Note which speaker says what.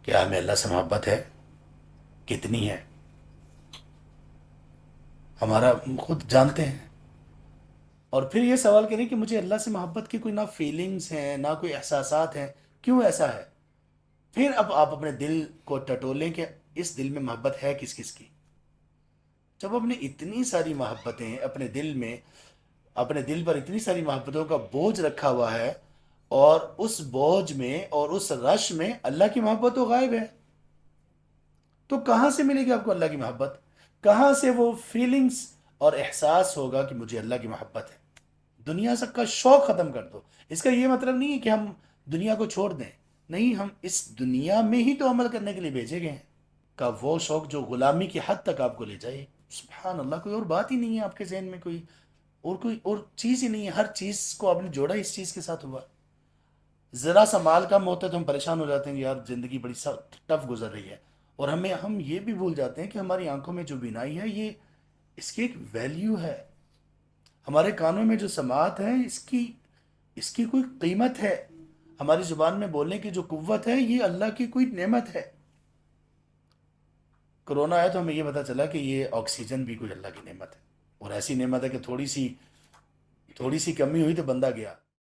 Speaker 1: کیا ہمیں اللہ سے محبت ہے؟ کتنی ہے؟ ہمارا خود جانتے ہیں. اور پھر یہ سوال کریں کہ مجھے اللہ سے محبت کی کوئی نہ فیلنگز ہیں نہ کوئی احساسات ہیں. کیوں ایسا ہے؟ پھر اب آپ اپنے دل کو ٹٹولیں کہ اس دل میں محبت ہے کس کس کی. جب آپ نے اتنی ساری محبتیں اپنے دل پر اتنی ساری محبتوں کا بوجھ رکھا ہوا ہے، اور اس بوجھ میں اور اس رش میں اللہ کی محبت تو غائب ہے، تو کہاں سے ملے گی آپ کو اللہ کی محبت؟ کہاں سے وہ فیلنگز اور احساس ہوگا کہ مجھے اللہ کی محبت ہے؟ دنیا سب کا شوق ختم کر دو. اس کا یہ مطلب نہیں ہے کہ ہم دنیا کو چھوڑ دیں. نہیں، ہم اس دنیا میں ہی تو عمل کرنے کے لیے بھیجے گئے ہیں. کا وہ شوق جو غلامی کی حد تک آپ کو لے جائے. سبحان اللہ، کوئی اور بات ہی نہیں ہے آپ کے ذہن میں، کوئی اور چیز ہی نہیں ہے. ہر چیز کو آپ نے جوڑا اس چیز کے ساتھ ہوا. ذرا سا مال کم ہوتا ہے تو ہم پریشان ہو جاتے ہیں کہ یار زندگی بڑی ٹف گزر رہی ہے. اور ہم یہ بھی بھول جاتے ہیں کہ ہماری آنکھوں میں جو بینائی ہے، یہ اس کی ایک ویلیو ہے. ہمارے کانوں میں جو سماعت ہے، اس کی کوئی قیمت ہے. ہماری زبان میں بولنے کی جو قوت ہے، یہ اللہ کی کوئی نعمت ہے. کرونا آیا تو ہمیں یہ پتا چلا کہ یہ آکسیجن بھی کوئی اللہ کی نعمت ہے. اور ایسی نعمت ہے کہ تھوڑی سی کمی ہوئی تو بندہ گیا.